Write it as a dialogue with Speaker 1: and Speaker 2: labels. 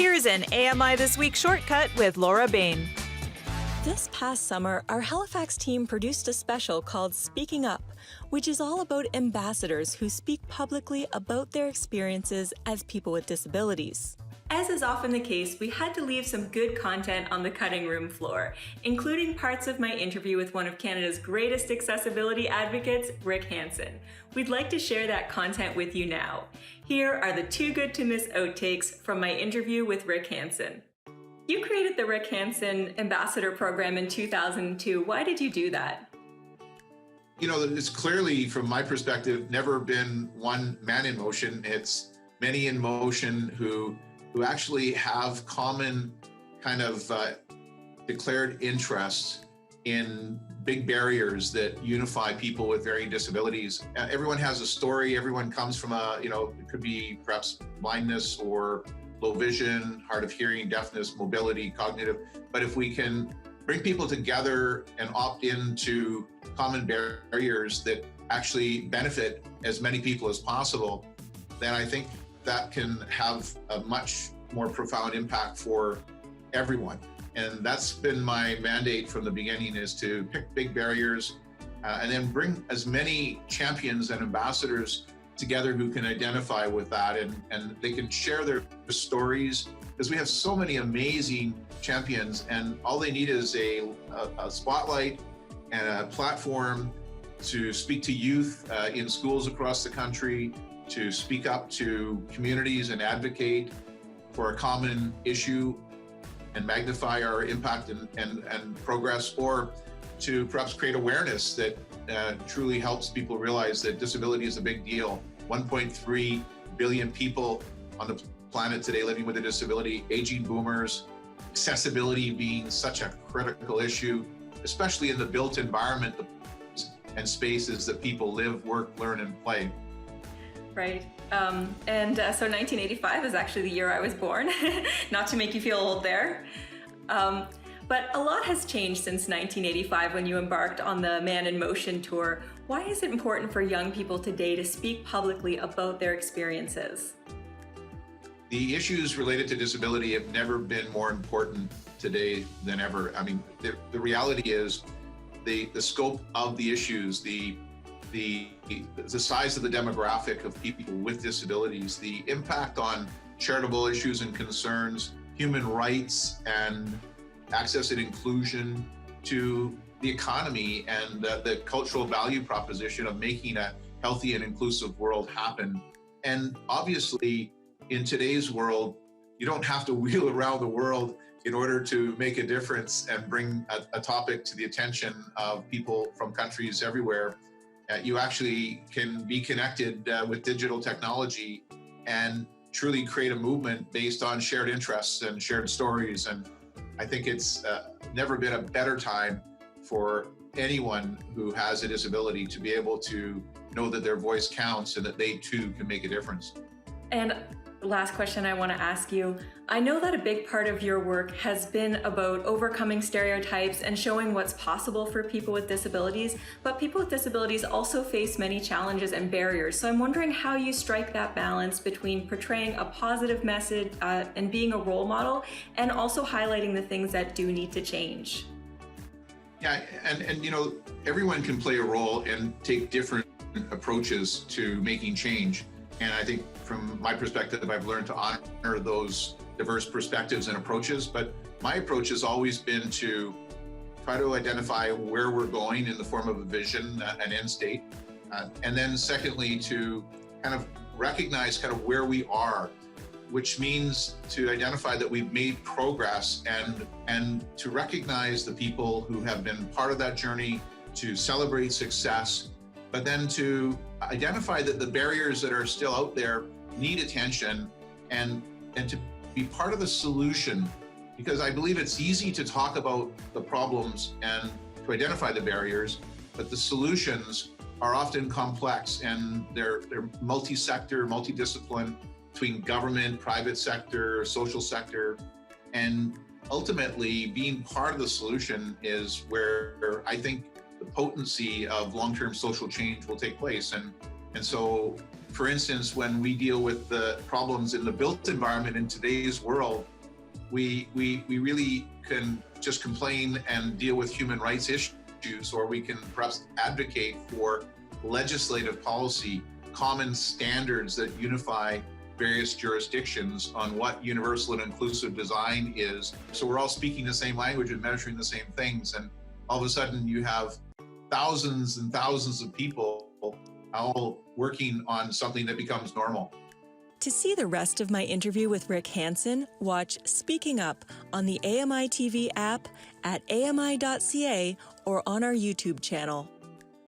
Speaker 1: Here's an AMI This Week shortcut with Laura Bain.
Speaker 2: This past summer, our Halifax team produced a special called Speaking Up, which is all about ambassadors who speak publicly about their experiences as people with disabilities. As is often the case, we had to leave some good content on the cutting room floor, including parts of my interview with one of Canada's greatest accessibility advocates, Rick Hansen. We'd like to share that content with you now. Here are the too good to miss outtakes from my interview with Rick Hansen. You created the Rick Hansen Ambassador Program in 2002. Why did you do that?
Speaker 3: You know, it's clearly, from my perspective, never been one man in motion. It's many in motion who actually have common kind of declared interests in big barriers that unify people with varying disabilities. Everyone has a story. Everyone comes from it could be perhaps blindness or low vision, hard of hearing, deafness, mobility, cognitive. But if we can bring people together and opt into common barriers that actually benefit as many people as possible, then I think that can have a much more profound impact for everyone. And that's been my mandate from the beginning, is to pick big barriers and then bring as many champions and ambassadors together who can identify with that, and they can share their stories, because we have so many amazing champions, and all they need is a spotlight and a platform to speak to youth in schools across the country, to speak up to communities and advocate for a common issue and magnify our impact and progress, or to perhaps create awareness that truly helps people realize that disability is a big deal. 1.3 billion people on the planet today living with a disability, aging boomers, accessibility being such a critical issue, especially in the built environment and spaces that people live, work, learn, and play.
Speaker 2: Right. So 1985 is actually the year I was born, not to make you feel old there. But a lot has changed since 1985 when you embarked on the Man in Motion tour. Why is it important for young people today to speak publicly about their experiences?
Speaker 3: The issues related to disability have never been more important today than ever. I mean, the reality is the scope of the issues, the size of the demographic of people with disabilities, the impact on charitable issues and concerns, human rights and access and inclusion, to the economy and the cultural value proposition of making a healthy and inclusive world happen. And obviously, in today's world, you don't have to wheel around the world in order to make a difference and bring a topic to the attention of people from countries everywhere. You actually can be connected with digital technology and truly create a movement based on shared interests and shared stories. And I think it's never been a better time for anyone who has a disability to be able to know that their voice counts and that they too can make a difference.
Speaker 2: And last question I want to ask you. I know that a big part of your work has been about overcoming stereotypes and showing what's possible for people with disabilities, but people with disabilities also face many challenges and barriers. So I'm wondering how you strike that balance between portraying a positive message and being a role model, and also highlighting the things that do need to change.
Speaker 3: Yeah, and you know, everyone can play a role and take different approaches to making change. And I think from my perspective, I've learned to honor those diverse perspectives and approaches. But my approach has always been to try to identify where we're going in the form of a vision, an end state. And then secondly, to kind of recognize kind of where we are, which means to identify that we've made progress and to recognize the people who have been part of that journey, to celebrate success, but then to identify that the barriers that are still out there need attention and to be part of the solution. Because I believe it's easy to talk about the problems and to identify the barriers, but the solutions are often complex, and they're multi-sector, multidiscipline, between government, private sector, social sector. And ultimately, being part of the solution is where I think the potency of long-term social change will take place. And so For instance, when we deal with the problems in the built environment in today's world, we really can just complain and deal with human rights issues, or we can perhaps advocate for legislative policy, common standards that unify various jurisdictions on what universal and inclusive design is. So we're all speaking the same language and measuring the same things. And all of a sudden you have thousands and thousands of people all working on something that becomes normal.
Speaker 2: To see the rest of my interview with Rick Hansen, watch Speaking Up on the AMI TV app, at ami.ca, or on our YouTube channel.